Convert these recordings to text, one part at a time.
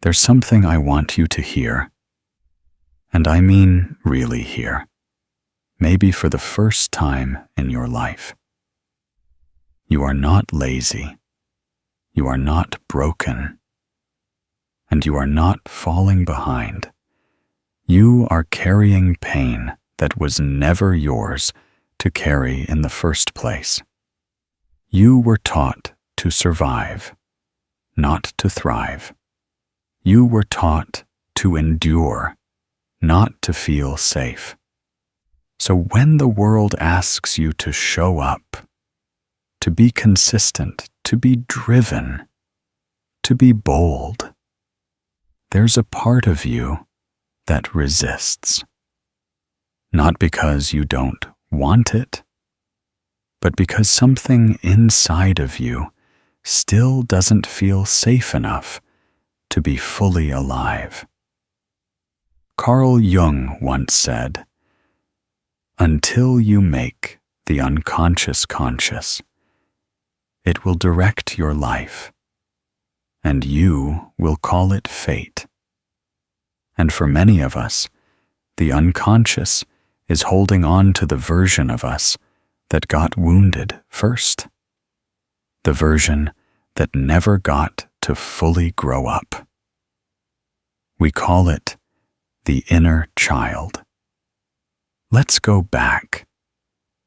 there's something I want you to hear. And I mean really hear. Maybe for the first time in your life. You are not lazy. You are not broken. And you are not falling behind. You are carrying pain that was never yours to carry in the first place. You were taught to survive, not to thrive. You were taught to endure, not to feel safe. So when the world asks you to show up, to be consistent, to be driven, to be bold, there's a part of you that resists. Not because you don't want it, but because something inside of you still doesn't feel safe enough to be fully alive. Carl Jung once said, "Until you make the unconscious conscious, it will direct your life, and you will call it fate." And for many of us, the unconscious is holding on to the version of us that got wounded first, the version that never got to fully grow up. We call it the inner child. Let's go back,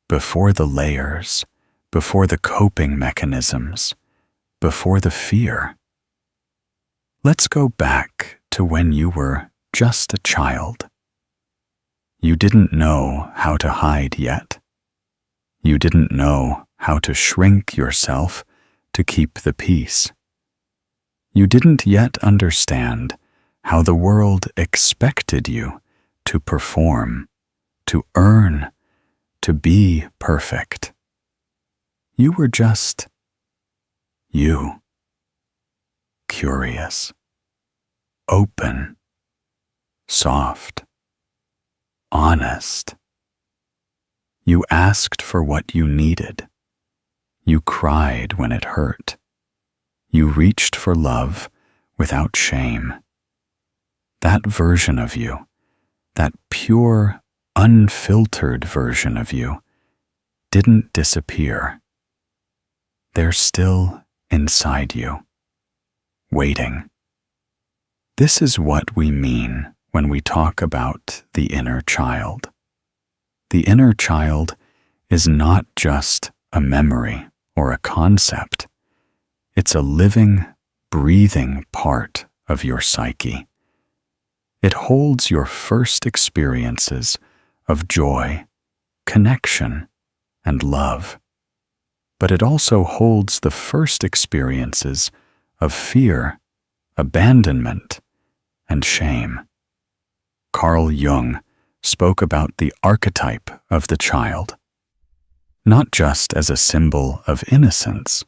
before the layers, before the coping mechanisms, before the fear. Let's go back to when you were just a child. You didn't know how to hide yet. You didn't know how to shrink yourself to keep the peace. You didn't yet understand how the world expected you to perform, to earn, to be perfect. You were just you. Curious, open, soft, honest. You asked for what you needed. You cried when it hurt. You reached for love without shame. That version of you, that pure, unfiltered version of you, didn't disappear. They're still inside you, waiting. This is what we mean when we talk about the inner child. The inner child is not just a memory or a concept. It's a living, breathing part of your psyche. It holds your first experiences of joy, connection, and love. But it also holds the first experiences of fear, abandonment, and shame. Carl Jung spoke about the archetype of the child, not just as a symbol of innocence,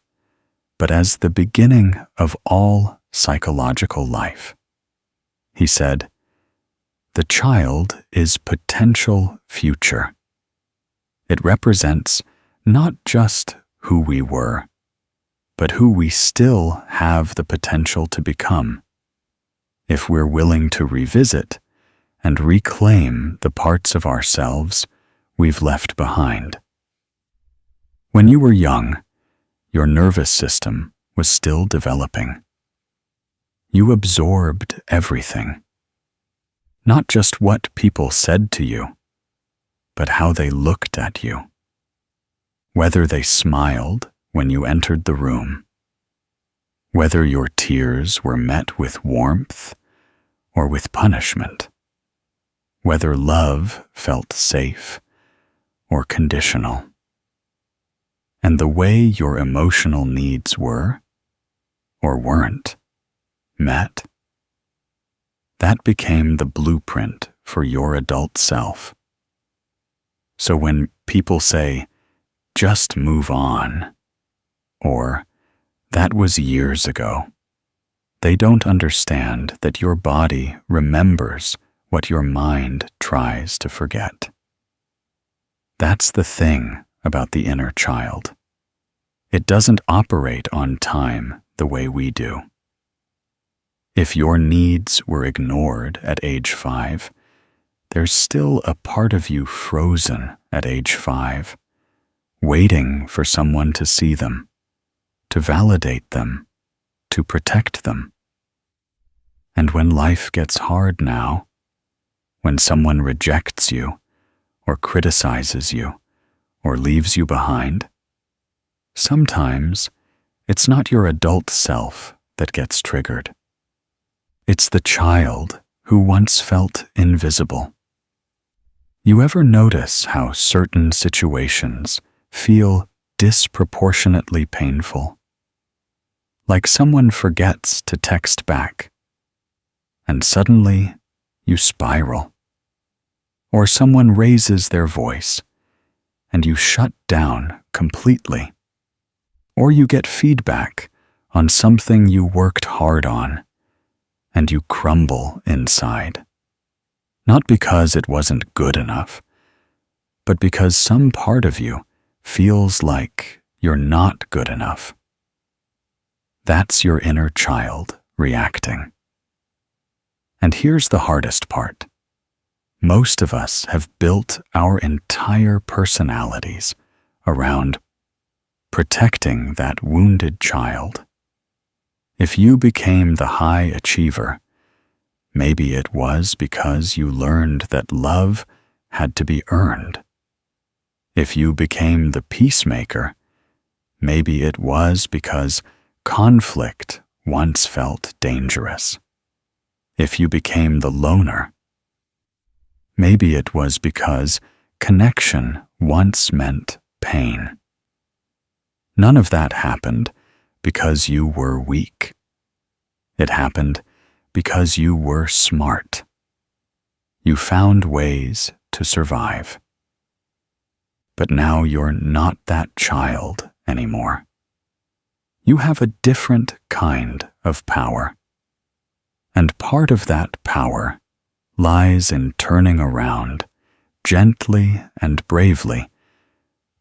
but as the beginning of all psychological life. He said, "The child is potential future. It represents not just who we were, but who we still have the potential to become, if we're willing to revisit and reclaim the parts of ourselves we've left behind." When you were young, your nervous system was still developing. You absorbed everything, not just what people said to you, but how they looked at you. Whether they smiled when you entered the room, whether your tears were met with warmth or with punishment, whether love felt safe or conditional, and the way your emotional needs were, or weren't, met. That became the blueprint for your adult self. So when people say, "Just move on," or "That was years ago," they don't understand that your body remembers what your mind tries to forget. That's the thing about the inner child. It doesn't operate on time the way we do. If your needs were ignored at age 5, there's still a part of you frozen at age 5, waiting for someone to see them, to validate them, to protect them. And when life gets hard now, when someone rejects you, or criticizes you, or leaves you behind, sometimes it's not your adult self that gets triggered. It's the child who once felt invisible. You ever notice how certain situations feel disproportionately painful? Like someone forgets to text back, and suddenly you spiral. Or someone raises their voice, and you shut down completely. Or you get feedback on something you worked hard on, and you crumble inside. Not because it wasn't good enough, but because some part of you feels like you're not good enough. That's your inner child reacting. And here's the hardest part. Most of us have built our entire personalities around protecting that wounded child. If you became the high achiever, maybe it was because you learned that love had to be earned. If you became the peacemaker, maybe it was because conflict once felt dangerous. If you became the loner, maybe it was because connection once meant pain. None of that happened because you were weak. It happened because you were smart. You found ways to survive. But now you're not that child anymore. You have a different kind of power. And part of that power lies in turning around, gently and bravely,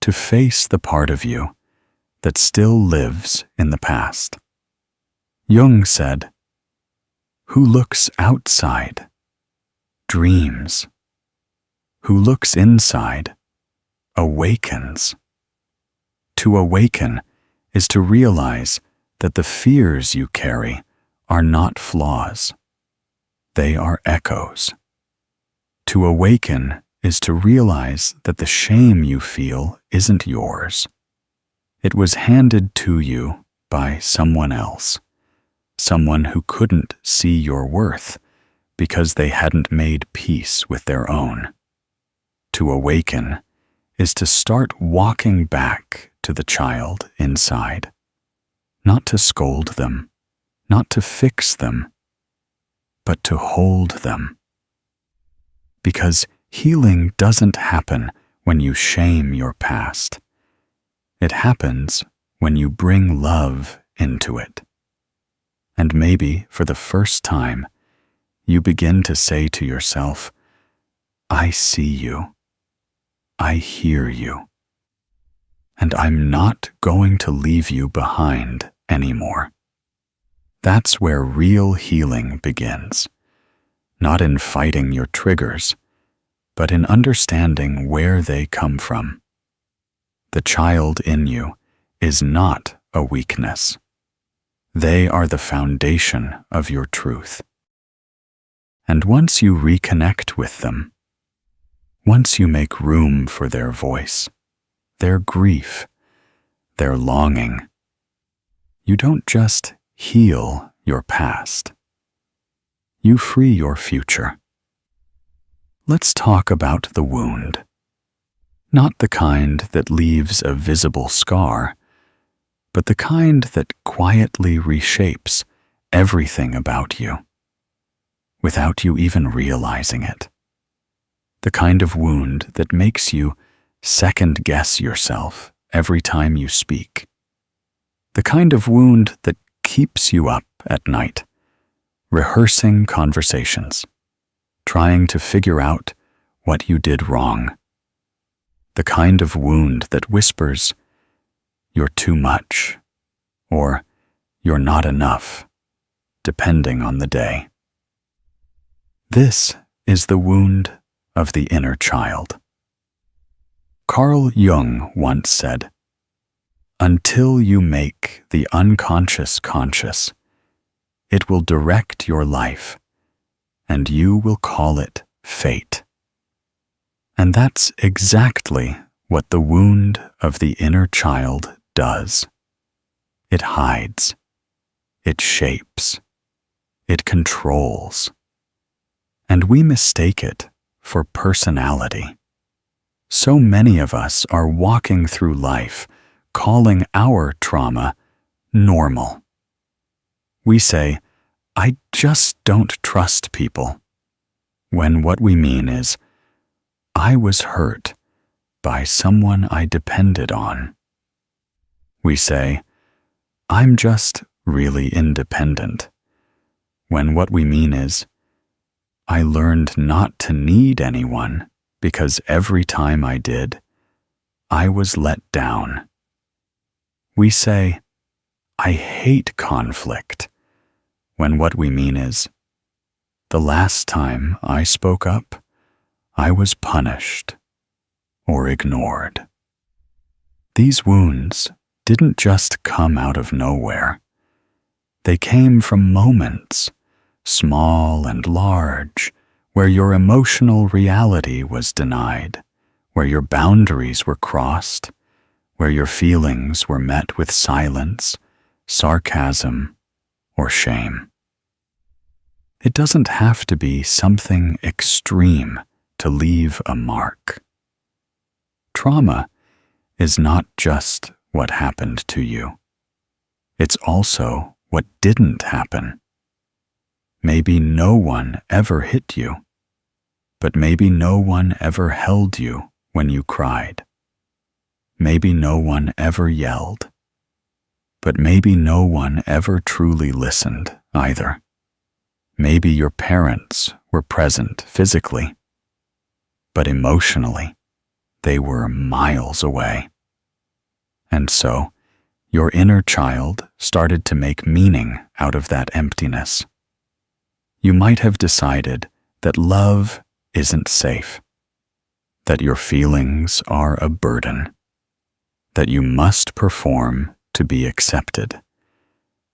to face the part of you that still lives in the past. Jung said, "Who looks outside dreams. Who looks inside awakens." To awaken is to realize that the fears you carry are not flaws. They are echoes. To awaken is to realize that the shame you feel isn't yours. It was handed to you by someone else, someone who couldn't see your worth because they hadn't made peace with their own. To awaken is to start walking back to the child inside, not to scold them, not to fix them, but to hold them. Because healing doesn't happen when you shame your past. It happens when you bring love into it. And maybe for the first time, you begin to say to yourself, "I see you. I hear you. And I'm not going to leave you behind anymore." That's where real healing begins, not in fighting your triggers, but in understanding where they come from. The child in you is not a weakness. They are the foundation of your truth. And once you reconnect with them, once you make room for their voice, their grief, their longing, you don't just heal your past. You free your future. Let's talk about the wound. Not the kind that leaves a visible scar, but the kind that quietly reshapes everything about you, without you even realizing it. The kind of wound that makes you second-guess yourself every time you speak. The kind of wound that keeps you up at night, rehearsing conversations, trying to figure out what you did wrong. The kind of wound that whispers, "You're too much," or "You're not enough," depending on the day. This is the wound of the inner child. Carl Jung once said, "Until you make the unconscious conscious, it will direct your life, and you will call it fate." And that's exactly what the wound of the inner child does. It hides, it shapes, it controls, and we mistake it for personality. So many of us are walking through life calling our trauma normal. We say, "I just don't trust people," when what we mean is, "I was hurt by someone I depended on." We say, "I'm just really independent," when what we mean is, "I learned not to need anyone because every time I did, I was let down." We say, "I hate conflict," when what we mean is, "The last time I spoke up, I was punished or ignored." These wounds didn't just come out of nowhere. They came from moments, small and large, where your emotional reality was denied, where your boundaries were crossed, where your feelings were met with silence, sarcasm, or shame. It doesn't have to be something extreme to leave a mark. Trauma is not just what happened to you. It's also what didn't happen. Maybe no one ever hit you, but maybe no one ever held you when you cried. Maybe no one ever yelled, but maybe no one ever truly listened either. Maybe your parents were present physically, but emotionally, they were miles away. And so, your inner child started to make meaning out of that emptiness. You might have decided that love isn't safe, that your feelings are a burden, that you must perform to be accepted,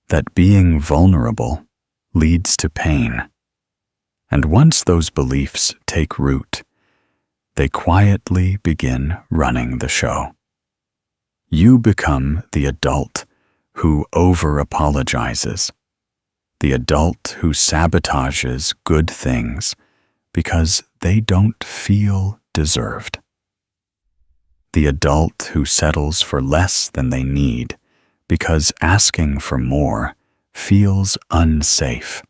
that being vulnerable leads to pain. And once those beliefs take root, they quietly begin running the show. You become the adult who over-apologizes, the adult who sabotages good things because they don't feel deserved, the adult who settles for less than they need because asking for more feels unsafe,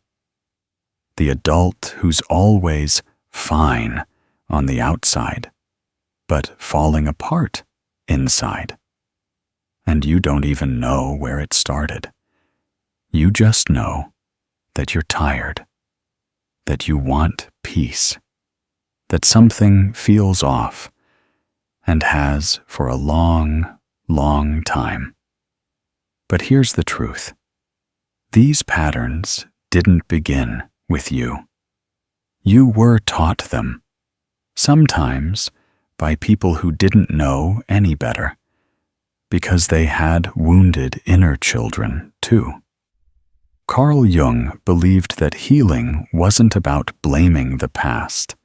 the adult who's always fine on the outside, but falling apart inside. And you don't even know where it started. You just know that you're tired, that you want peace, that something feels off and has for a long, long time. But here's the truth. These patterns didn't begin with you. You were taught them, sometimes by people who didn't know any better, because they had wounded inner children too. Carl Jung believed that healing wasn't about blaming the past.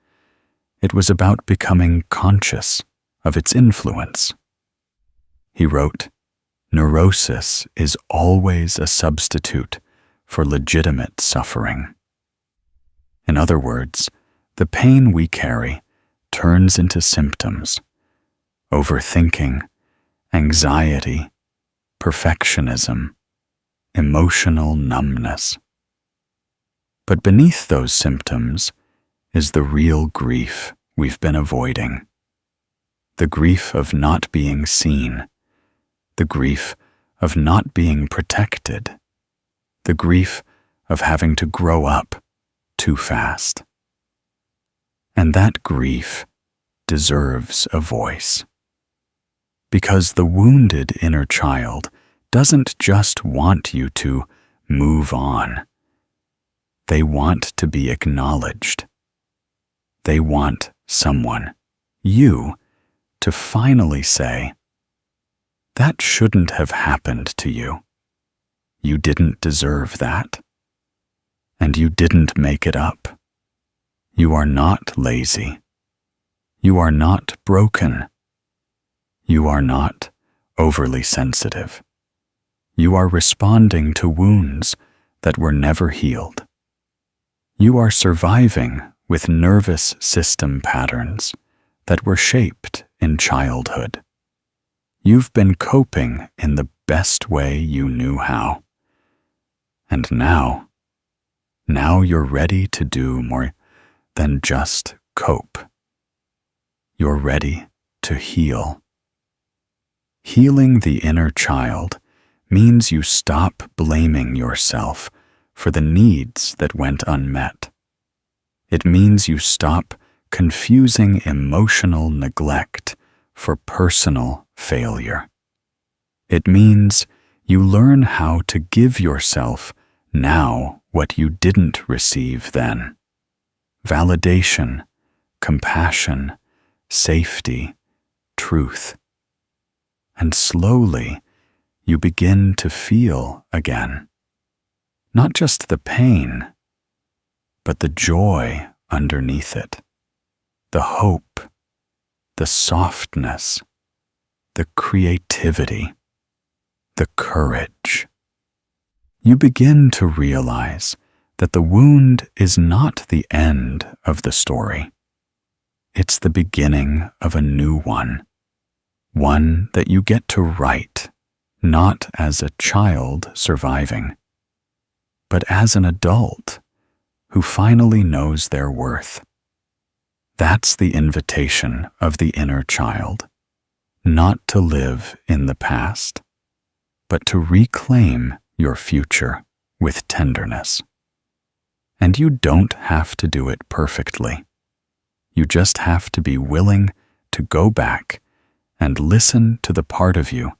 It was about becoming conscious of its influence. He wrote, "Neurosis is always a substitute for legitimate suffering." In other words, the pain we carry turns into symptoms: overthinking, anxiety, perfectionism, emotional numbness. But beneath those symptoms is the real grief we've been avoiding. The grief of not being seen, the grief of not being protected, the grief of having to grow up too fast. And that grief deserves a voice. Because the wounded inner child doesn't just want you to move on. They want to be acknowledged. They want someone, you, to finally say, "That shouldn't have happened to you. You didn't deserve that. And you didn't make it up. You are not lazy. You are not broken. You are not overly sensitive. You are responding to wounds that were never healed. You are surviving with nervous system patterns that were shaped in childhood. You've been coping in the best way you knew how. And now you're ready to do more than just cope. You're ready to heal. Healing the inner child means you stop blaming yourself for the needs that went unmet. It means you stop confusing emotional neglect for personal failure. It means you learn how to give yourself now what you didn't receive then: validation, compassion, safety, truth. And slowly, you begin to feel again. Not just the pain, but the joy underneath it, the hope, the softness, the creativity, the courage. You begin to realize that the wound is not the end of the story. It's the beginning of a new one that you get to write, not as a child surviving, but as an adult who finally knows their worth. That's the invitation of the inner child, not to live in the past, but to reclaim your future with tenderness. And you don't have to do it perfectly. You just have to be willing to go back and listen to the part of you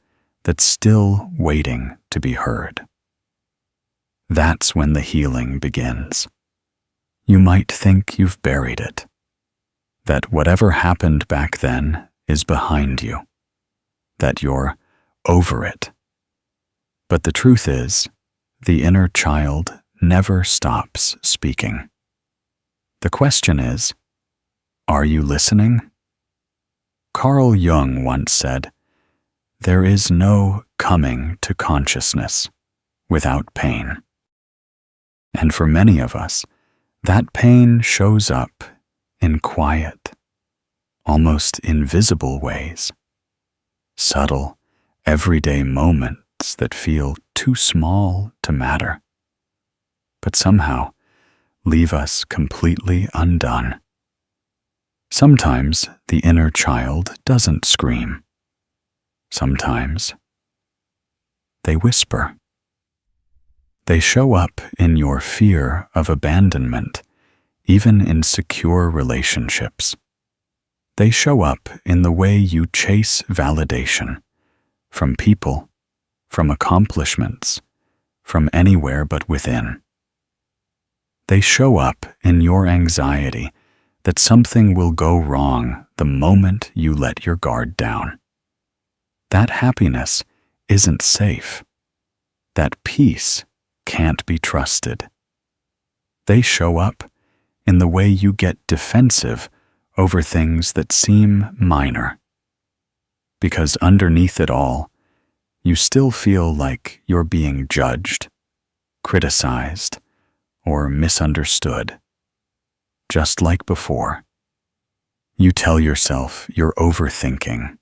that's still waiting to be heard. That's when the healing begins. You might think you've buried it, that whatever happened back then is behind you, that you're over it. But the truth is, the inner child never stops speaking. The question is, are you listening? Carl Jung once said, "There is no coming to consciousness without pain." And for many of us, that pain shows up in quiet, almost invisible ways. Subtle, everyday moments that feel too small to matter, but somehow leave us completely undone. Sometimes the inner child doesn't scream. Sometimes they whisper. They show up in your fear of abandonment, even in secure relationships. They show up in the way you chase validation from people, from accomplishments, from anywhere but within. They show up in your anxiety that something will go wrong the moment you let your guard down. That happiness isn't safe. That peace can't be trusted. They show up in the way you get defensive over things that seem minor. Because underneath it all, you still feel like you're being judged, criticized, or misunderstood. Just like before, you tell yourself you're overthinking,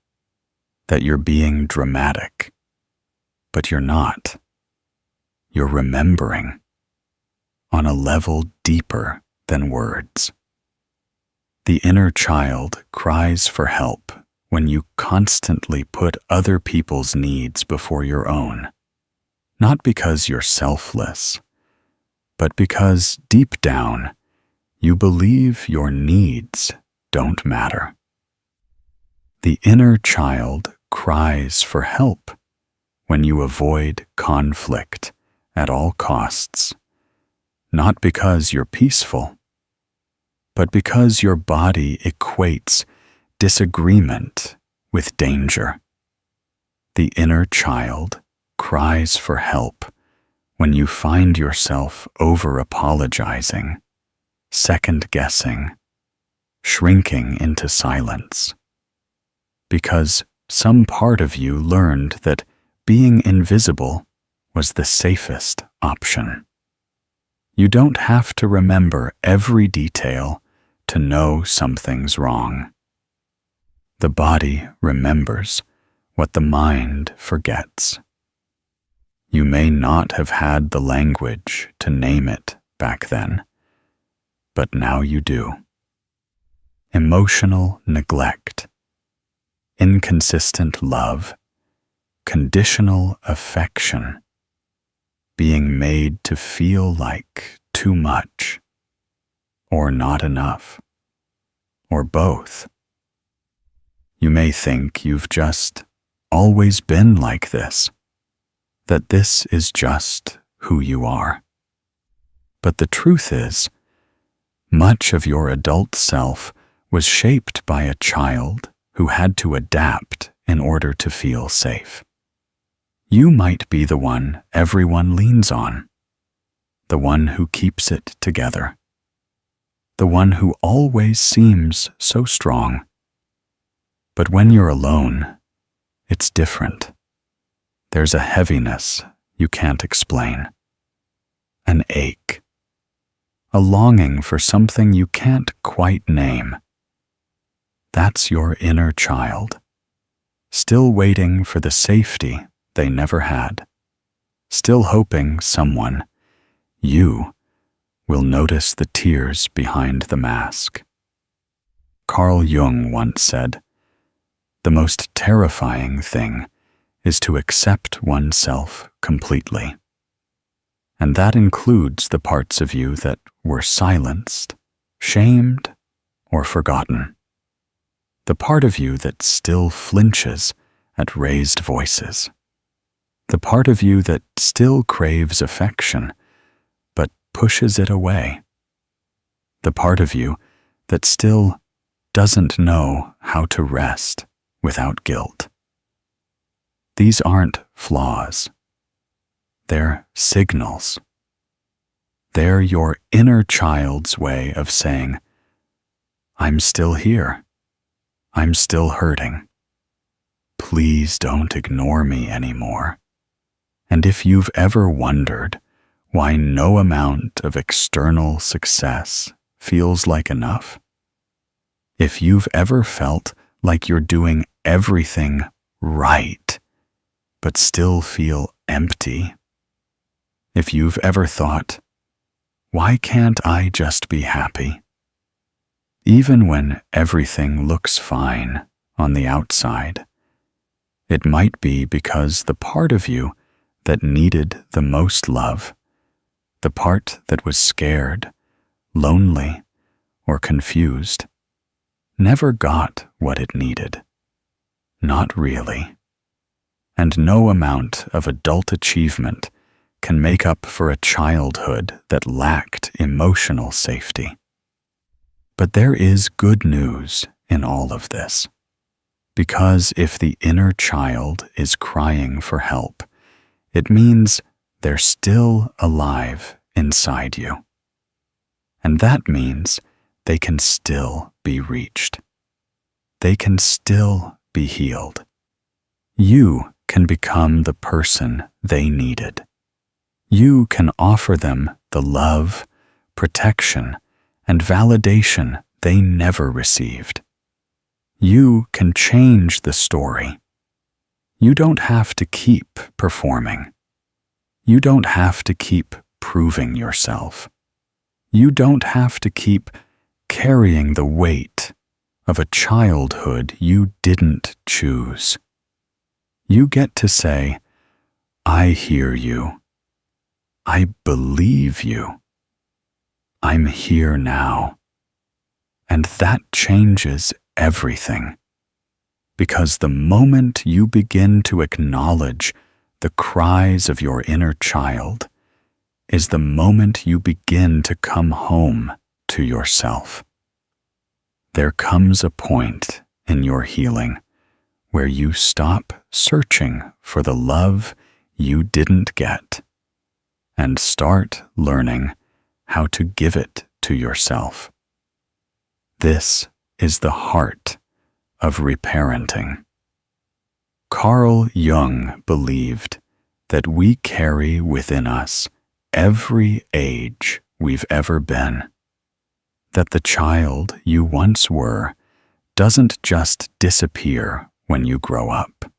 that you're being dramatic, but you're not. You're remembering on a level deeper than words. The inner child cries for help when you constantly put other people's needs before your own, not because you're selfless, but because deep down, you believe your needs don't matter. The inner child cries for help when you avoid conflict at all costs, not because you're peaceful, but because your body equates disagreement with danger. The inner child cries for help when you find yourself over-apologizing, second-guessing, shrinking into silence. Because some part of you learned that being invisible was the safest option. You don't have to remember every detail to know something's wrong. The body remembers what the mind forgets. You may not have had the language to name it back then, but now you do. Emotional neglect, inconsistent love, conditional affection, being made to feel like too much, or not enough, or both. You may think you've just always been like this, that this is just who you are. But the truth is, much of your adult self was shaped by a child who had to adapt in order to feel safe. You might be the one everyone leans on, the one who keeps it together, the one who always seems so strong. But when you're alone, it's different. There's a heaviness you can't explain, an ache, a longing for something you can't quite name. That's your inner child, still waiting for the safety they never had, still hoping someone, you, will notice the tears behind the mask. Carl Jung once said, "The most terrifying thing is to accept oneself completely." And that includes the parts of you that were silenced, shamed, or forgotten. The part of you that still flinches at raised voices. The part of you that still craves affection, but pushes it away. The part of you that still doesn't know how to rest without guilt. These aren't flaws. They're signals. They're your inner child's way of saying, "I'm still here. I'm still hurting. Please don't ignore me anymore." And if you've ever wondered why no amount of external success feels like enough, if you've ever felt like you're doing everything right, but still feel empty, if you've ever thought, "Why can't I just be happy?" Even when everything looks fine on the outside, it might be because the part of you that needed the most love, the part that was scared, lonely, or confused, never got what it needed. Not really. And no amount of adult achievement can make up for a childhood that lacked emotional safety. But there is good news in all of this, because if the inner child is crying for help, it means they're still alive inside you. And that means they can still be reached. They can still be healed. You can become the person they needed. You can offer them the love, protection, and validation they never received. You can change the story. You don't have to keep performing. You don't have to keep proving yourself. You don't have to keep carrying the weight of a childhood you didn't choose. You get to say, "I hear you. I believe you. I'm here now." And that changes everything. Because the moment you begin to acknowledge the cries of your inner child, is the moment you begin to come home to yourself. There comes a point in your healing where you stop searching for the love you didn't get and start learning how to give it to yourself. This is the heart of reparenting. Carl Jung believed that we carry within us every age we've ever been, that the child you once were doesn't just disappear when you grow up.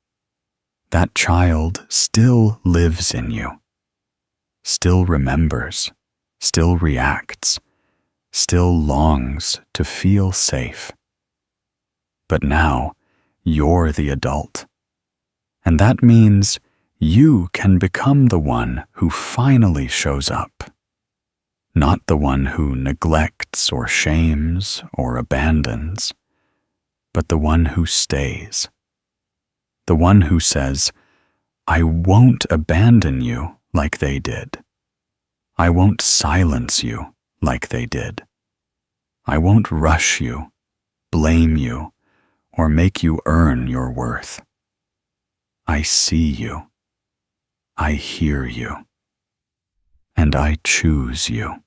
That child still lives in you, still remembers, still reacts, still longs to feel safe. But now you're the adult, and that means you can become the one who finally shows up, not the one who neglects or shames or abandons, but the one who stays, the one who says, I won't abandon you like they did. I won't silence you like they did. I won't rush you, blame you, or make you earn your worth. I see you. I hear you. And I choose you.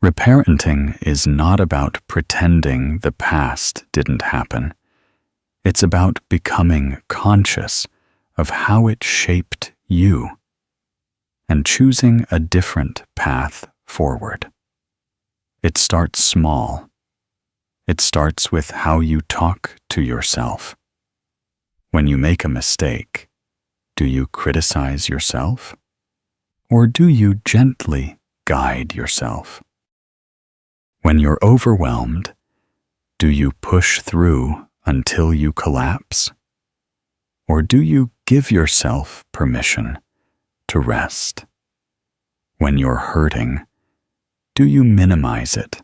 Reparenting is not about pretending the past didn't happen. It's about becoming conscious of how it shaped you and choosing a different path forward. It starts small. It starts with how you talk to yourself. When you make a mistake, do you criticize yourself? Or do you gently guide yourself? When you're overwhelmed, do you push through until you collapse? Or do you give yourself permission to rest? When you're hurting, do you minimize it?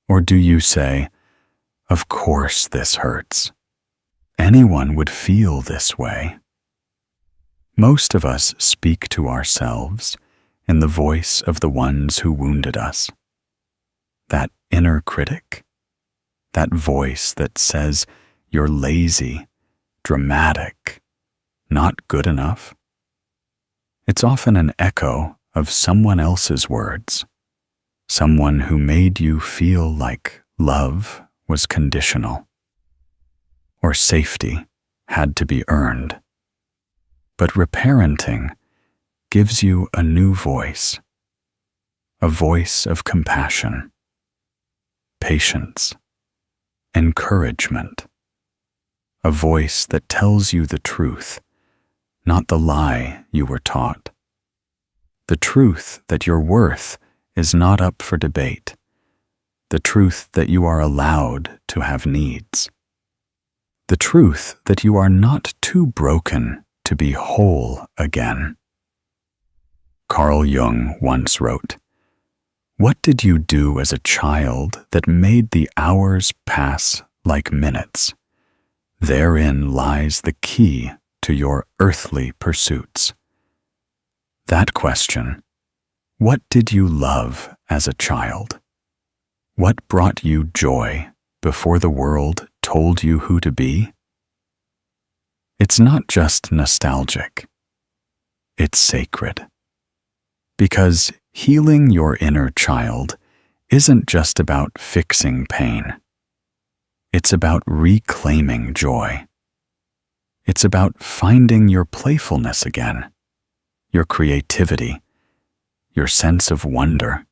Or do you say, of course this hurts. Anyone would feel this way. Most of us speak to ourselves in the voice of the ones who wounded us. That inner critic, that voice that says you're lazy, dramatic, not good enough. It's often an echo of someone else's words, someone who made you feel like love was conditional, or safety had to be earned. But reparenting gives you a new voice, a voice of compassion, patience, encouragement, a voice that tells you the truth, not the lie you were taught. The truth that your worth is not up for debate, the truth that you are allowed to have needs, the truth that you are not too broken to be whole again. Carl Jung once wrote, "What did you do as a child that made the hours pass like minutes? Therein lies the key to your earthly pursuits." That question, what did you love as a child? What brought you joy before the world told you who to be? It's not just nostalgic. It's sacred. Because healing your inner child isn't just about fixing pain. It's about reclaiming joy. It's about finding your playfulness again, your creativity, your sense of wonder.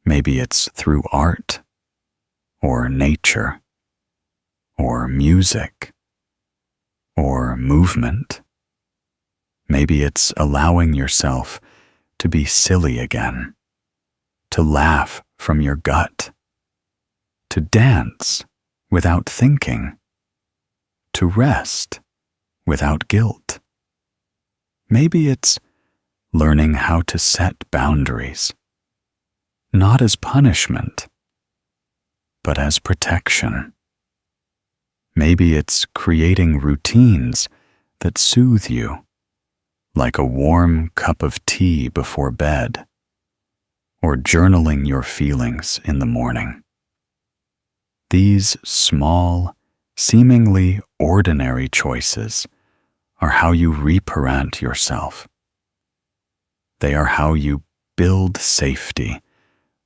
Maybe it's through art, or nature, or music, or movement. Maybe it's allowing yourself to be silly again, to laugh from your gut, to dance without thinking, to rest without guilt. Maybe it's learning how to set boundaries, not as punishment, but as protection. Maybe it's creating routines that soothe you, like a warm cup of tea before bed, or journaling your feelings in the morning. These small, seemingly ordinary choices are how you reparent yourself. They are how you build safety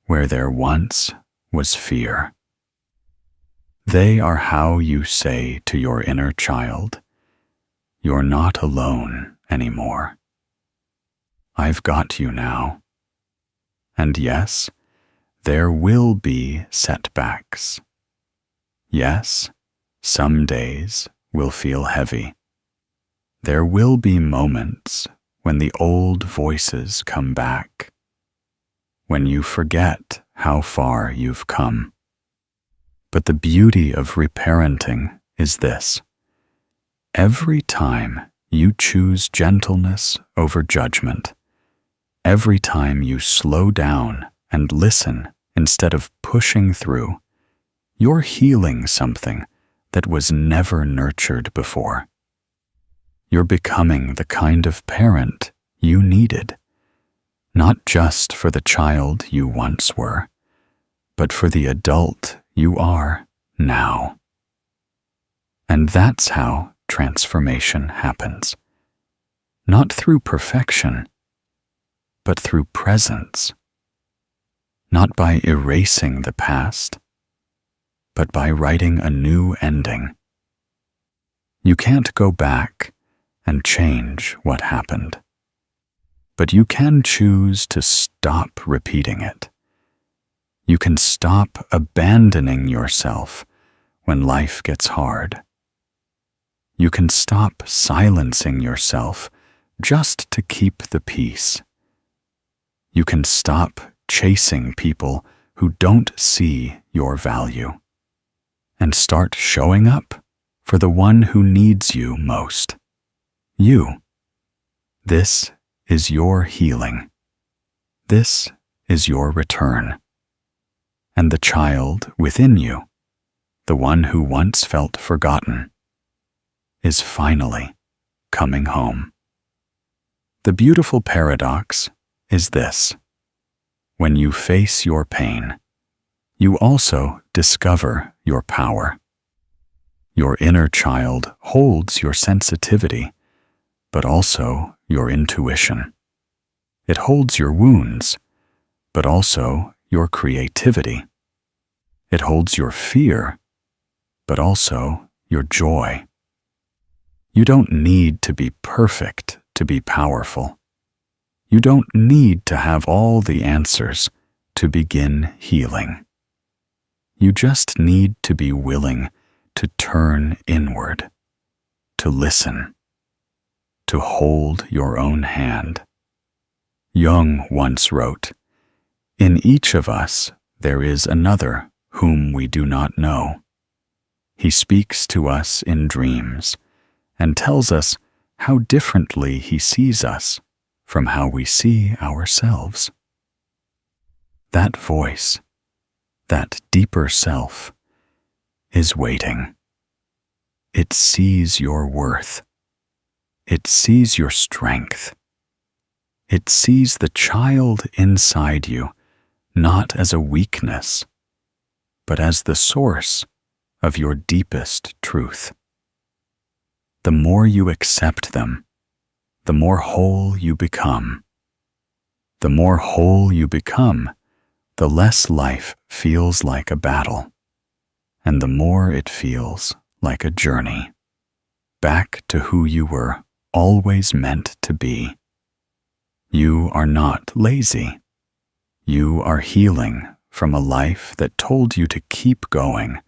where there once was fear. They are how you say to your inner child, "You're not alone anymore. I've got you now." And yes, there will be setbacks. Yes, some days will feel heavy. There will be moments when the old voices come back, when you forget how far you've come. But the beauty of reparenting is this: every time you choose gentleness over judgment, every time you slow down and listen instead of pushing through, you're healing something that was never nurtured before. You're becoming the kind of parent you needed, not just for the child you once were, but for the adult you are now. And that's how transformation happens. Not through perfection, but through presence. Not by erasing the past, but by writing a new ending. You can't go back and change what happened, but you can choose to stop repeating it. You can stop abandoning yourself when life gets hard. You can stop silencing yourself just to keep the peace. You can stop chasing people who don't see your value and start showing up for the one who needs you most. You. This is your healing. This is your return. And the child within you, the one who once felt forgotten, is finally coming home. The beautiful paradox is this: when you face your pain, you also discover your power. Your inner child holds your sensitivity, but also your intuition. It holds your wounds, but also your creativity. It holds your fear, but also your joy. You don't need to be perfect to be powerful. You don't need to have all the answers to begin healing. You just need to be willing to turn inward, to listen, to hold your own hand. Jung once wrote, "In each of us there is another whom we do not know. He speaks to us in dreams and tells us how differently he sees us from how we see ourselves." That voice, that deeper self, is waiting. It sees your worth. It sees your strength. It sees the child inside you not as a weakness, but as the source of your deepest truth. The more you accept them, the more whole you become. The more whole you become, the less life feels like a battle, and the more it feels like a journey back to who you were always meant to be. You are not lazy. You are healing from a life that told you to keep going,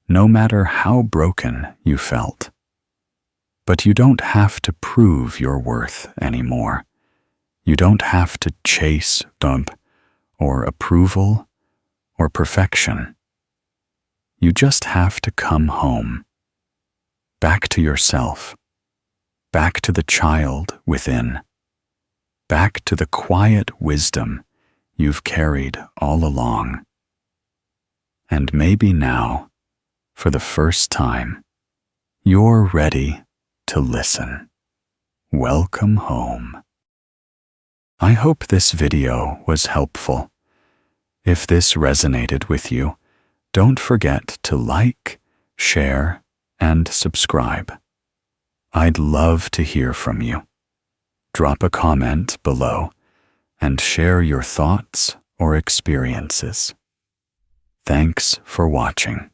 no matter how broken you felt. But you don't have to prove your worth anymore. You don't have to chase dump or approval or perfection. You just have to come home, back to yourself, back to the child within, back to the quiet wisdom you've carried all along. And maybe now, for the first time, you're ready to listen. welcome home. I hope this video was helpful. If this resonated with you, don't forget to like, share, and subscribe. I'd love to hear from you. Drop a comment below and share your thoughts or experiences. Thanks for watching.